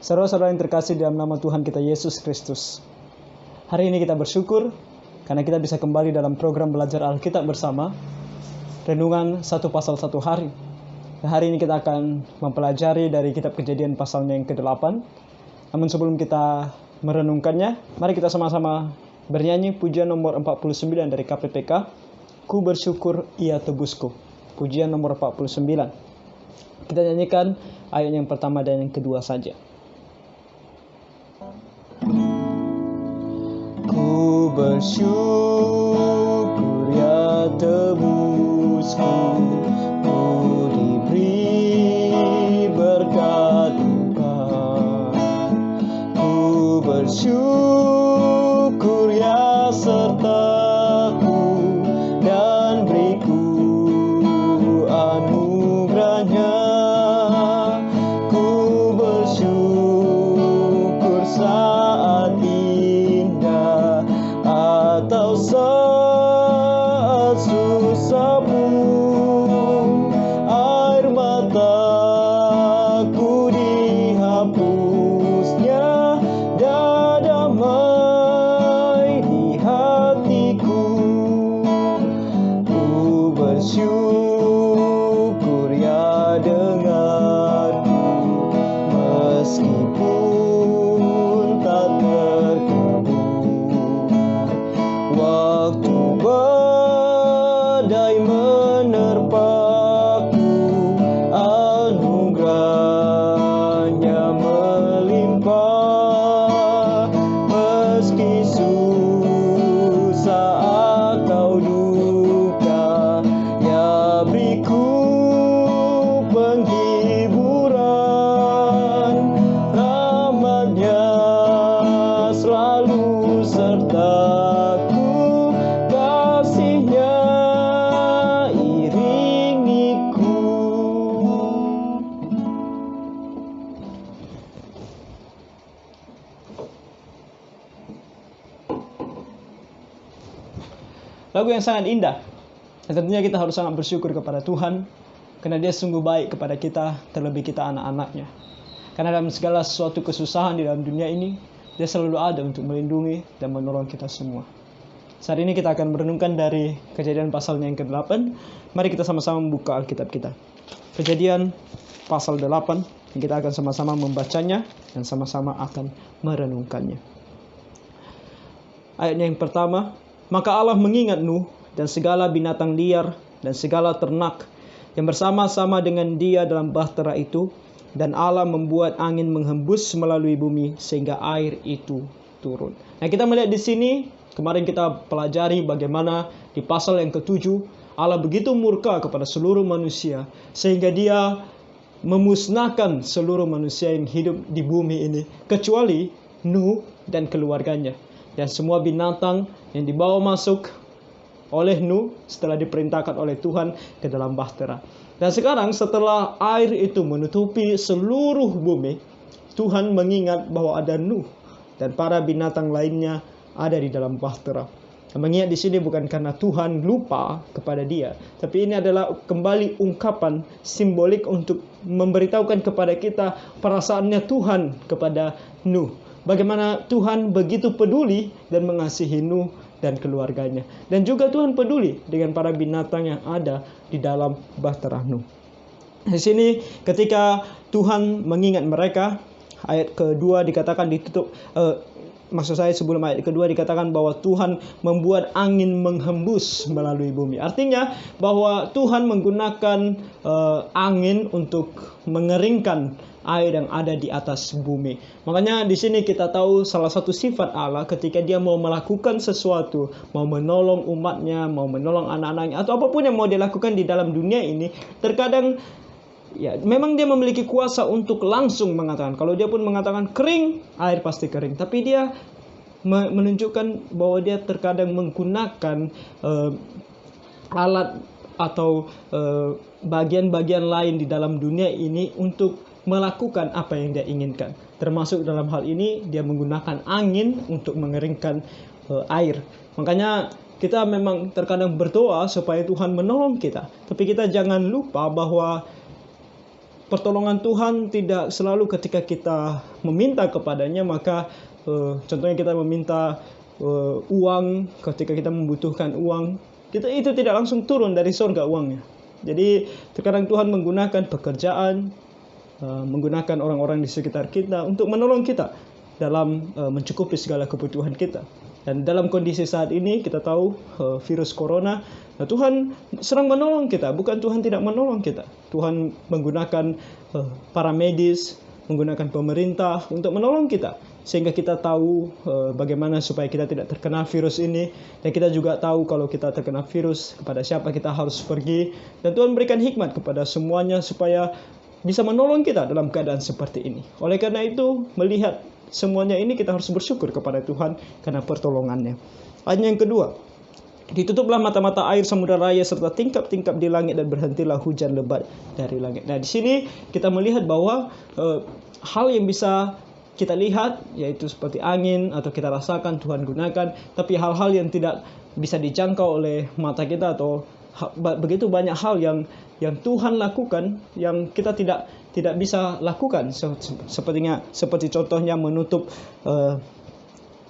Saudara-saudara yang terkasih dalam nama Tuhan kita Yesus Kristus. Hari ini kita bersyukur karena kita bisa kembali dalam program belajar Alkitab bersama. Renungan satu pasal satu hari. Dan hari ini kita akan mempelajari dari kitab Kejadian pasalnya yang ke-8. Namun sebelum kita merenungkannya, mari kita sama-sama bernyanyi pujian nomor 49 dari KPPK. Ku bersyukur ia tebusku. Pujian nomor 49. Kita nyanyikan ayat yang pertama dan yang kedua saja. Ku bersyukur ya tebusku, ku diberi berkat Tuhan. Ku bersyukur ya sertaku dan beriku anugerahnya. Ku bersyukur saat indah atau saat susah pun, air mataku dihapusnya dan damai di hatiku. Ku bersyukur ya denganku, meskipun tak terkabul. Waktu badai menerpaku, anugerahnya melimpah. Meski susah atau duka, ya beriku penghiburan. Rahmatnya selalu sertaku, kasihnya iringiku. Lagu yang sangat indah. Dan tentunya kita harus sangat bersyukur kepada Tuhan, karena Dia sungguh baik kepada kita, terlebih kita anak-anaknya. Karena dalam segala sesuatu kesusahan di dalam dunia ini, Dia selalu ada untuk melindungi dan menolong kita semua. Saat ini kita akan merenungkan dari Kejadian pasalnya yang ke-8. Mari kita sama-sama membuka Alkitab kita. Kejadian pasal 8, yang kita akan sama-sama membacanya dan sama-sama akan merenungkannya. Ayatnya yang pertama, maka Allah mengingat Nuh dan segala binatang liar dan segala ternak yang bersama-sama dengan dia dalam bahtera itu, dan Allah membuat angin menghembus melalui bumi sehingga air itu turun. Nah, kita melihat di sini, kemarin kita pelajari bagaimana di pasal yang ke-7 Allah begitu murka kepada seluruh manusia sehingga Dia memusnahkan seluruh manusia yang hidup di bumi ini kecuali Nuh dan keluarganya. Dan semua binatang yang dibawa masuk oleh Nuh setelah diperintahkan oleh Tuhan ke dalam bahtera. Dan sekarang setelah air itu menutupi seluruh bumi, Tuhan mengingat bahwa ada Nuh dan para binatang lainnya ada di dalam bahtera. Mengingat di sini bukan karena Tuhan lupa kepada dia, tapi ini adalah kembali ungkapan simbolik untuk memberitahukan kepada kita perasaannya Tuhan kepada Nuh. Bagaimana Tuhan begitu peduli dan mengasihi Nuh dan keluarganya. Dan juga Tuhan peduli dengan para binatang yang ada di dalam bahtera Nuh. Di sini ketika Tuhan mengingat mereka, ayat kedua dikatakan ditutup. Sebelum ayat kedua dikatakan bahwa Tuhan membuat angin menghembus melalui bumi. Artinya bahwa Tuhan menggunakan angin untuk mengeringkan air yang ada di atas bumi. Makanya di sini kita tahu salah satu sifat Allah ketika Dia mau melakukan sesuatu, mau menolong umatnya, mau menolong anak-anaknya, atau apapun yang mau Dia lakukan di dalam dunia ini, terkadang ya memang Dia memiliki kuasa untuk langsung mengatakan. Kalau Dia pun mengatakan kering, air pasti kering. Tapi Dia menunjukkan bahwa Dia terkadang menggunakan alat atau bagian-bagian lain di dalam dunia ini untuk melakukan apa yang Dia inginkan. Termasuk dalam hal ini Dia menggunakan angin untuk mengeringkan air. Makanya kita memang terkadang berdoa supaya Tuhan menolong kita. Tapi kita jangan lupa bahwa pertolongan Tuhan tidak selalu ketika kita meminta kepadanya. Maka contohnya kita meminta uang, ketika kita membutuhkan uang, itu tidak langsung turun dari surga uangnya. Jadi terkadang Tuhan menggunakan pekerjaan, menggunakan orang-orang di sekitar kita untuk menolong kita dalam mencukupi segala kebutuhan kita. Dan dalam kondisi saat ini kita tahu virus corona, nah Tuhan sedang menolong kita, bukan Tuhan tidak menolong kita. Tuhan menggunakan para medis, menggunakan pemerintah untuk menolong kita, sehingga kita tahu bagaimana supaya kita tidak terkena virus ini. Dan kita juga tahu kalau kita terkena virus, kepada siapa kita harus pergi. Dan Tuhan berikan hikmat kepada semuanya supaya bisa menolong kita dalam keadaan seperti ini. Oleh karena itu, melihat semuanya ini kita harus bersyukur kepada Tuhan karena pertolongannya. Ayat yang kedua, ditutuplah mata-mata air samudera raya serta tingkap-tingkap di langit dan berhentilah hujan lebat dari langit. Nah, di sini kita melihat bahwa hal yang bisa kita lihat yaitu seperti angin atau kita rasakan Tuhan gunakan, tapi hal-hal yang tidak bisa dijangkau oleh mata kita atau begitu banyak hal yang Tuhan lakukan yang kita tidak bisa lakukan, seperti contohnya menutup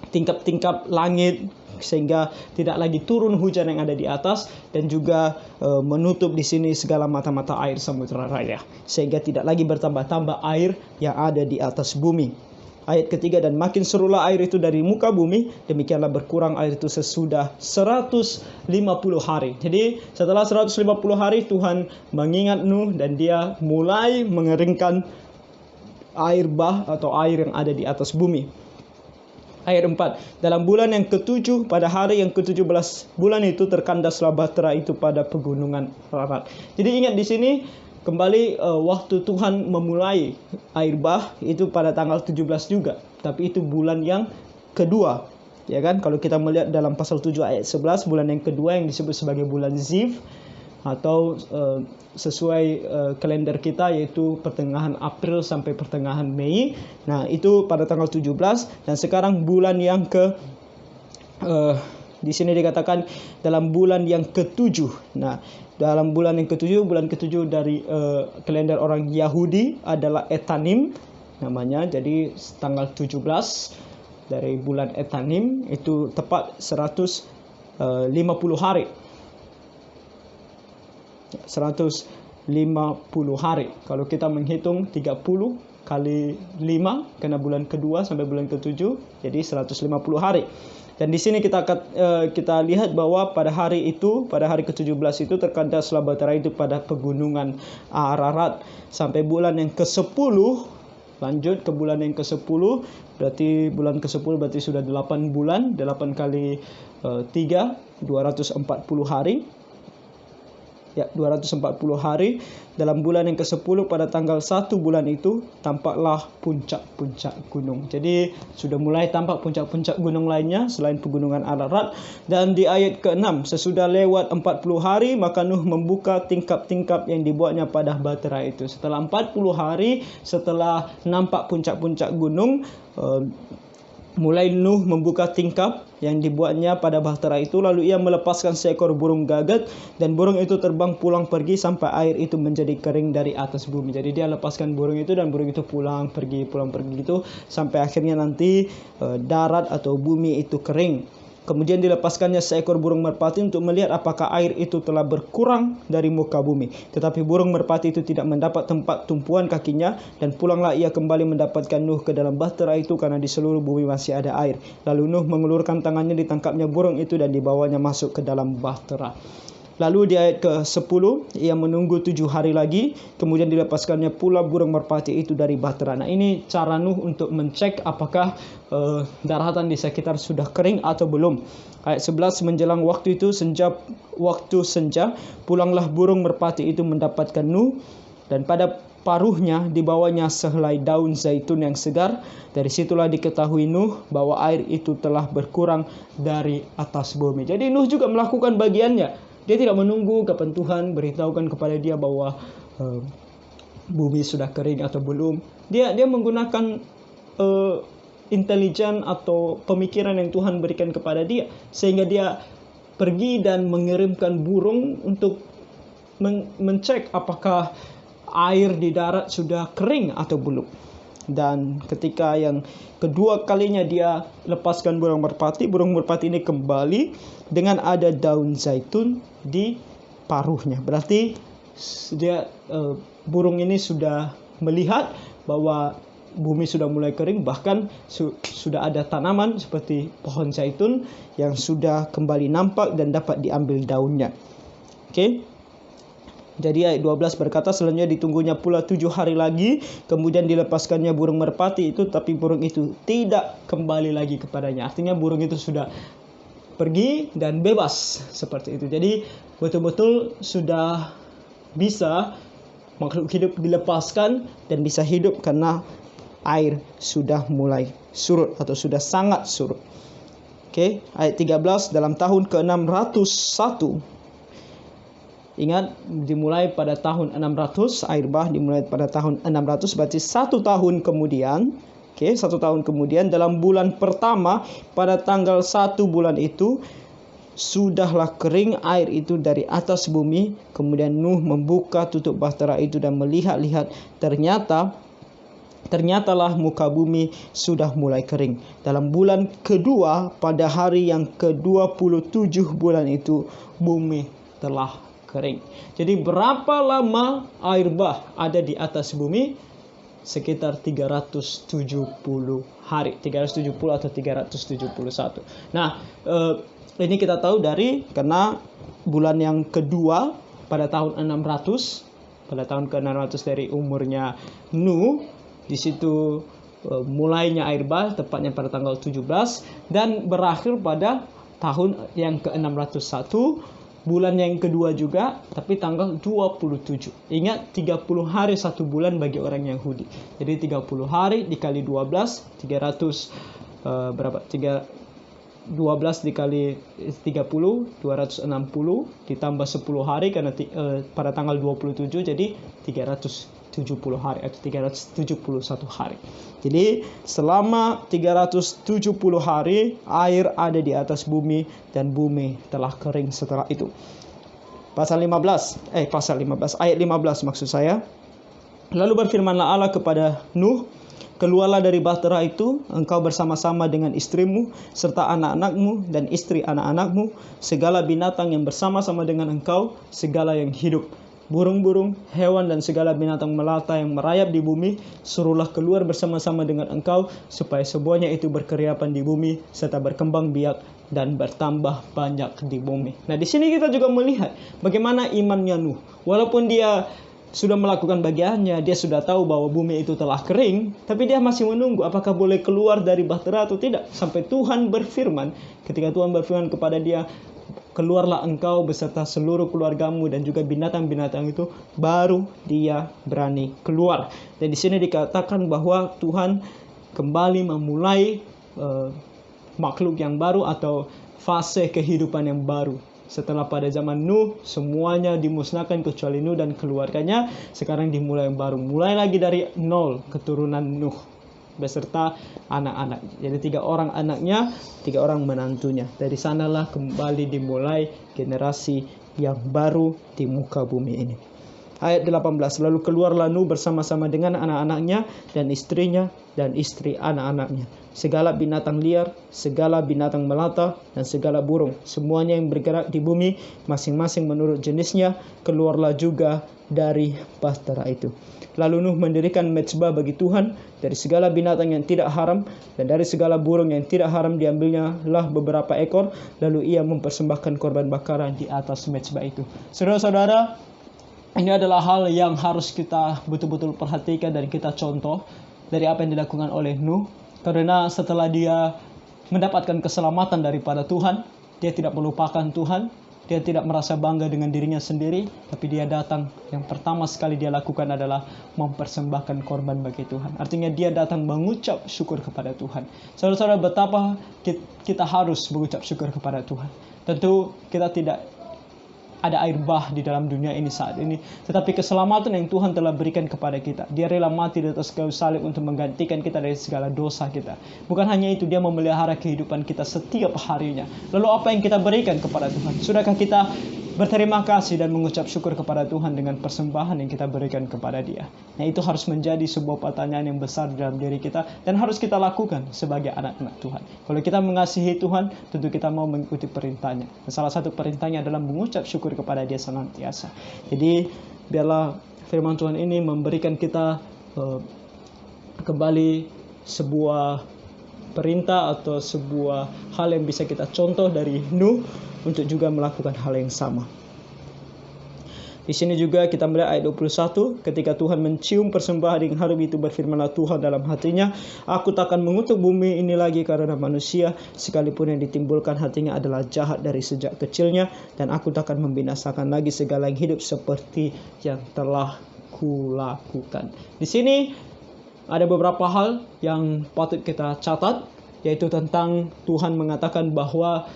tingkap-tingkap langit sehingga tidak lagi turun hujan yang ada di atas, dan juga menutup di sini segala mata-mata air samudera raya sehingga tidak lagi bertambah-tambah air yang ada di atas bumi. Ayat ketiga, dan makin serulah air itu dari muka bumi, demikianlah berkurang air itu sesudah 150 hari. Jadi setelah 150 hari Tuhan mengingat Nuh dan dia mulai mengeringkan air bah atau air yang ada di atas bumi. Ayat 4, dalam bulan yang ke-7 pada hari yang ke-17 bulan itu terkandaslah bahtera itu pada pegunungan Ararat. Jadi ingat di sini kembali waktu Tuhan memulai air bah itu pada tanggal 17 juga. Tapi itu bulan yang kedua. Ya kan? Kalau kita melihat dalam pasal 7 ayat 11, bulan yang kedua yang disebut sebagai bulan Ziv, atau sesuai kalender kita yaitu pertengahan April sampai pertengahan Mei. Nah, itu pada tanggal 17, dan sekarang bulan yang di sini dikatakan dalam bulan yang ke-7. Nah, dalam bulan yang ke-7, bulan ke-7 dari kalender orang Yahudi adalah Etanim namanya. Jadi tanggal 17 dari bulan Etanim itu tepat 150 hari. 150 hari. Kalau kita menghitung 30 kali 5 karena bulan kedua sampai bulan ke-7, jadi 150 hari. Dan di sini kita lihat bahwa pada hari itu, pada hari ke-17 itu terkandaslah bahtera itu pada pegunungan Ararat sampai bulan yang ke-10. Lanjut ke bulan yang ke-10, berarti bulan ke-10 berarti sudah 8 bulan, 8 kali 3, 240 hari. Ya, 240 hari. Dalam bulan yang ke-10 pada tanggal 1 bulan itu tampaklah puncak-puncak gunung. Jadi sudah mulai tampak puncak-puncak gunung lainnya selain pegunungan Ararat. Dan di ayat ke-6, sesudah lewat 40 hari maka Nuh membuka tingkap-tingkap yang dibuatnya pada bahtera itu. Setelah 40 hari setelah nampak puncak-puncak gunung, mulai Nuh membuka tingkap yang dibuatnya pada bahtera itu. Lalu ia melepaskan seekor burung gagak, dan burung itu terbang pulang pergi sampai air itu menjadi kering dari atas bumi. Jadi dia lepaskan burung itu, dan burung itu pulang pergi gitu sampai akhirnya nanti darat atau bumi itu kering. Kemudian dilepaskannya seekor burung merpati untuk melihat apakah air itu telah berkurang dari muka bumi. Tetapi burung merpati itu tidak mendapat tempat tumpuan kakinya, dan pulanglah ia kembali mendapatkan Nuh ke dalam bahtera itu karena di seluruh bumi masih ada air. Lalu Nuh mengulurkan tangannya, ditangkapnya burung itu dan dibawanya masuk ke dalam bahtera. Lalu di ayat ke-10, ia menunggu 7 hari lagi, kemudian dilepaskannya pula burung merpati itu dari bahtera. Nah, ini cara Nuh untuk mencek apakah daratan di sekitar sudah kering atau belum. Ayat 11, menjelang waktu itu waktu senja, pulanglah burung merpati itu mendapatkan Nuh, dan pada paruhnya dibawanya sehelai daun zaitun yang segar. Dari situlah diketahui Nuh bahwa air itu telah berkurang dari atas bumi. Jadi Nuh juga melakukan bagiannya. Dia tidak menunggu kapan Tuhan beritahukan kepada dia bahwa bumi sudah kering atau belum. Dia menggunakan intelijen atau pemikiran yang Tuhan berikan kepada dia, sehingga dia pergi dan mengirimkan burung untuk mencek apakah air di darat sudah kering atau belum. Dan ketika yang kedua kalinya dia lepaskan burung merpati ini kembali dengan ada daun zaitun di paruhnya. Berarti dia burung ini sudah melihat bahwa bumi sudah mulai kering, bahkan sudah ada tanaman seperti pohon zaitun yang sudah kembali nampak dan dapat diambil daunnya. Oke. Jadi ayat 12 berkata, selanjutnya ditunggunya pula 7 hari lagi, kemudian dilepaskannya burung merpati itu, tapi burung itu tidak kembali lagi kepadanya. Artinya burung itu sudah pergi dan bebas seperti itu. Jadi betul-betul sudah bisa makhluk hidup dilepaskan dan bisa hidup karena air sudah mulai surut atau sudah sangat surut. Oke, ayat 13, dalam tahun ke-601. Ingat, dimulai pada tahun 600, air bah dimulai pada tahun 600, berarti 1 tahun kemudian. Oke, 1 tahun kemudian dalam bulan pertama pada tanggal 1 bulan itu sudahlah kering air itu dari atas bumi. Kemudian Nuh membuka tutup bahtera itu dan melihat-lihat, ternyatalah muka bumi sudah mulai kering. Dalam bulan kedua pada hari yang ke-27 bulan itu bumi telah kering. Jadi berapa lama air bah ada di atas bumi? Sekitar 370 hari. 370 atau 371. Nah, ini kita tahu karena bulan yang kedua pada tahun 600, pada tahun ke-600 dari umurnya Nuh, di situ mulainya air bah tepatnya pada tanggal 17 dan berakhir pada tahun yang ke-601. Bulan yang kedua juga, tapi tanggal 27. Ingat, 30 hari 1 bulan bagi orang Yahudi. Jadi 30 hari dikali 12, 300 berapa? 12 dikali 30, 260 ditambah 10 hari karena pada tanggal 27 jadi 370 hari atau 371 hari. Jadi selama 370 hari air ada di atas bumi dan bumi telah kering setelah itu. Pasal 15 ayat 15 maksud saya. Lalu berfirmanlah Allah kepada Nuh, keluarlah dari bahtera itu, engkau bersama-sama dengan istrimu, serta anak-anakmu dan istri anak-anakmu, segala binatang yang bersama-sama dengan engkau, segala yang hidup, burung-burung, hewan dan segala binatang melata yang merayap di bumi, suruhlah keluar bersama-sama dengan engkau, supaya semuanya itu berkeriapan di bumi, serta berkembang biak dan bertambah banyak di bumi. Nah, di sini kita juga melihat bagaimana imannya Nuh. Walaupun dia sudah melakukan bagiannya, dia sudah tahu bahwa bumi itu telah kering, tapi dia masih menunggu apakah boleh keluar dari bahtera atau tidak. Sampai Tuhan berfirman, ketika Tuhan berfirman kepada dia, keluarlah engkau beserta seluruh keluargamu dan juga binatang-binatang itu, baru dia berani keluar. Dan di sini dikatakan bahwa Tuhan kembali memulai makhluk yang baru atau fase kehidupan yang baru. Setelah pada zaman Nuh semuanya dimusnahkan kecuali Nuh dan keluarganya, sekarang dimulai yang baru. Mulai lagi dari nol keturunan Nuh beserta anak-anak. Jadi 3 orang anaknya, 3 orang menantunya. Dari sanalah kembali dimulai generasi yang baru di muka bumi ini. Ayat 18, lalu keluarlah Nuh bersama-sama dengan anak-anaknya dan istrinya dan istri anak-anaknya, segala binatang liar, segala binatang melata dan segala burung, semuanya yang bergerak di bumi, masing-masing menurut jenisnya, keluarlah juga dari bahtera itu. Lalu Nuh mendirikan mezbah bagi Tuhan, dari segala binatang yang tidak haram dan dari segala burung yang tidak haram diambilnya lah beberapa ekor, lalu ia mempersembahkan korban bakaran di atas mezbah itu. Saudara-saudara, ini adalah hal yang harus kita betul-betul perhatikan dan kita contoh dari apa yang dilakukan oleh Nuh. Karena setelah dia mendapatkan keselamatan daripada Tuhan, dia tidak melupakan Tuhan, dia tidak merasa bangga dengan dirinya sendiri, tapi dia datang, yang pertama sekali dia lakukan adalah mempersembahkan korban bagi Tuhan. Artinya dia datang mengucap syukur kepada Tuhan. Saudara-saudara, betapa kita harus mengucap syukur kepada Tuhan. Tentu kita tidak ada air bah di dalam dunia ini saat ini, tetapi keselamatan yang Tuhan telah berikan kepada kita. Dia rela mati di atas kayu salib untuk menggantikan kita dari segala dosa kita. Bukan hanya itu, dia memelihara kehidupan kita setiap harinya. Lalu apa yang kita berikan kepada Tuhan? Sudahkah kita berterima kasih dan mengucap syukur kepada Tuhan dengan persembahan yang kita berikan kepada Dia. Nah, itu harus menjadi sebuah pertanyaan yang besar dalam diri kita dan harus kita lakukan sebagai anak-anak Tuhan. Kalau kita mengasihi Tuhan, tentu kita mau mengikuti perintahnya. Dan salah satu perintahnya adalah mengucap syukur kepada Dia senantiasa. Jadi, biarlah firman Tuhan ini memberikan kita kembali sebuah perintah atau sebuah hal yang bisa kita contoh dari Nuh untuk juga melakukan hal yang sama. Di sini juga kita melihat ayat 21, ketika Tuhan mencium persembahan yang harum itu, berfirmanlah Tuhan dalam hatinya, aku takkan mengutuk bumi ini lagi karena manusia, sekalipun yang ditimbulkan hatinya adalah jahat dari sejak kecilnya, dan aku takkan membinasakan lagi segala yang hidup seperti yang telah kulakukan. Di sini ada beberapa hal yang patut kita catat, yaitu tentang Tuhan mengatakan bahwa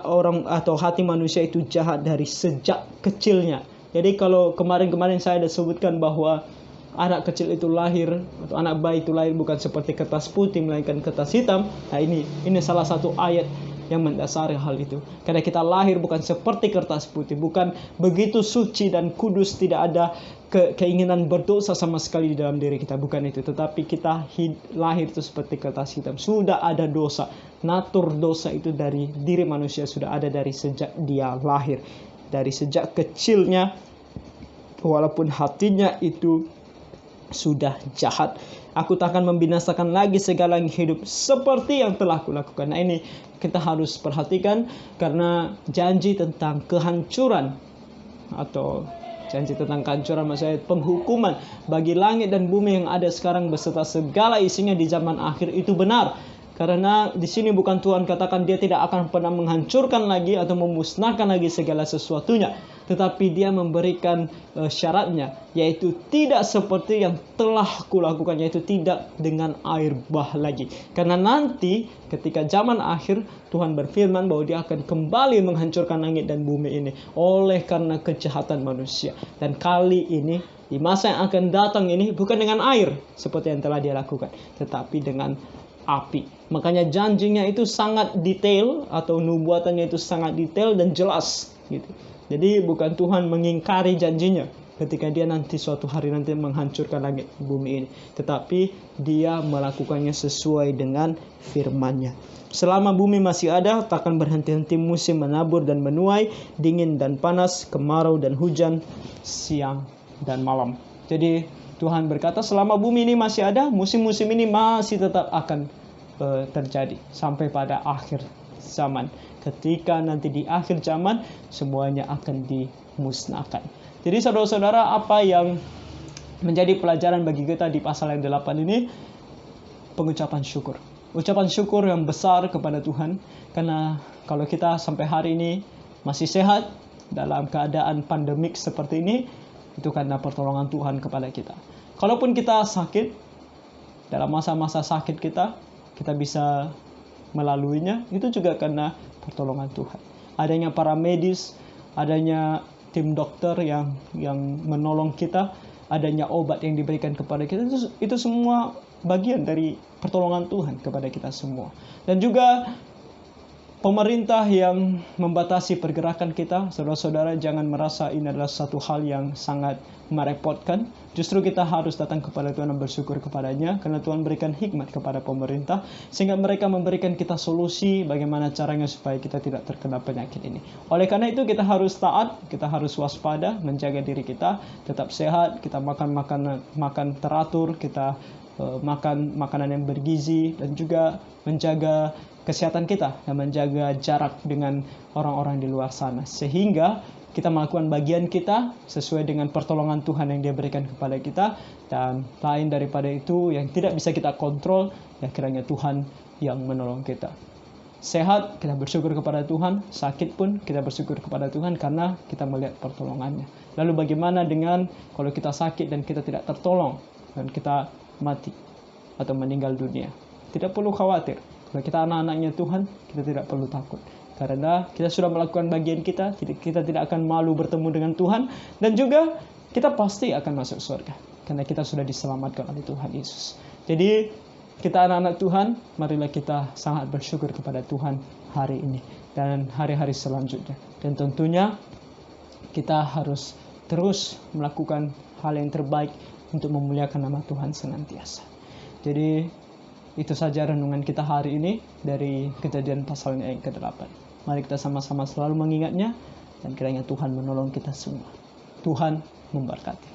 orang atau hati manusia itu jahat dari sejak kecilnya. Jadi kalau kemarin saya ada sebutkan bahwa anak kecil itu lahir atau anak bayi itu lahir bukan seperti kertas putih melainkan kertas hitam. Nah, ini salah satu ayat yang mendasari hal itu. Karena kita lahir bukan seperti kertas putih, bukan begitu suci dan kudus, tidak ada keinginan berdosa sama sekali di dalam diri kita, bukan itu. Tetapi kita lahir itu seperti kertas hitam. Sudah ada dosa. Natur dosa itu dari diri manusia sudah ada dari sejak dia lahir. Dari sejak kecilnya, walaupun hatinya itu sudah jahat. Aku takkan membinasakan lagi segala yang hidup seperti yang telah kulakukan. Nah, ini kita harus perhatikan, karena janji tentang kehancuran atau janji tentang kehancuran, maksudnya penghukuman bagi langit dan bumi yang ada sekarang beserta segala isinya di zaman akhir itu benar. Karena di sini bukan Tuhan katakan Dia tidak akan pernah menghancurkan lagi atau memusnahkan lagi segala sesuatunya, tetapi Dia memberikan syaratnya, yaitu tidak seperti yang telah kulakukan, yaitu tidak dengan air bah lagi. Karena nanti ketika zaman akhir Tuhan berfirman bahwa Dia akan kembali menghancurkan langit dan bumi ini oleh karena kejahatan manusia. Dan kali ini di masa yang akan datang ini bukan dengan air seperti yang telah Dia lakukan, tetapi dengan api. Makanya janjinya itu sangat detail, atau nubuatannya itu sangat detail dan jelas gitu. Jadi bukan Tuhan mengingkari janjinya ketika Dia nanti suatu hari nanti menghancurkan langit bumi ini, tetapi Dia melakukannya sesuai dengan firman-Nya. Selama bumi masih ada, takkan berhenti-henti musim menabur dan menuai, dingin dan panas, kemarau dan hujan, siang dan malam. Jadi Tuhan berkata selama bumi ini masih ada, musim-musim ini masih tetap akan terjadi sampai pada akhir zaman. Ketika nanti di akhir zaman semuanya akan dimusnahkan. Jadi saudara-saudara, apa yang menjadi pelajaran bagi kita di pasal yang 8 ini? Pengucapan syukur. Ucapan syukur yang besar kepada Tuhan. Karena kalau kita sampai hari ini masih sehat dalam keadaan pandemik seperti ini, itu karena pertolongan Tuhan kepada kita. Kalaupun kita sakit, dalam masa-masa sakit kita bisa melaluinya, itu juga karena pertolongan Tuhan. Adanya para medis, adanya tim dokter yang menolong kita, adanya obat yang diberikan kepada kita, itu semua bagian dari pertolongan Tuhan kepada kita semua. Dan juga pemerintah yang membatasi pergerakan kita, saudara-saudara, jangan merasa ini adalah satu hal yang sangat merepotkan. Justru kita harus datang kepada Tuhan dan bersyukur kepadanya, karena Tuhan berikan hikmat kepada pemerintah, sehingga mereka memberikan kita solusi bagaimana caranya supaya kita tidak terkena penyakit ini. Oleh karena itu kita harus taat, kita harus waspada, menjaga diri kita tetap sehat, kita makan teratur, kita makan makanan yang bergizi, dan juga menjaga kesehatan kita dan menjaga jarak dengan orang-orang di luar sana, sehingga kita melakukan bagian kita sesuai dengan pertolongan Tuhan yang Dia berikan kepada kita. Dan lain daripada itu yang tidak bisa kita kontrol, ya kiranya Tuhan yang menolong kita. Sehat, kita bersyukur kepada Tuhan. Sakit pun kita bersyukur kepada Tuhan karena kita melihat pertolongannya. Lalu bagaimana dengan kalau kita sakit dan kita tidak tertolong dan kita mati atau meninggal dunia? Tidak perlu khawatir. Kalau kita anak-anaknya Tuhan, kita tidak perlu takut. Karena kita sudah melakukan bagian kita tidak akan malu bertemu dengan Tuhan. Dan juga kita pasti akan masuk surga. Karena kita sudah diselamatkan oleh Tuhan Yesus. Jadi kita anak-anak Tuhan, marilah kita sangat bersyukur kepada Tuhan hari ini dan hari-hari selanjutnya. Dan tentunya kita harus terus melakukan hal yang terbaik untuk memuliakan nama Tuhan senantiasa. Jadi itu saja renungan kita hari ini dari Kejadian pasalnya yang ke-8. Mari kita sama-sama selalu mengingatnya, dan kiranya Tuhan menolong kita semua. Tuhan memberkati.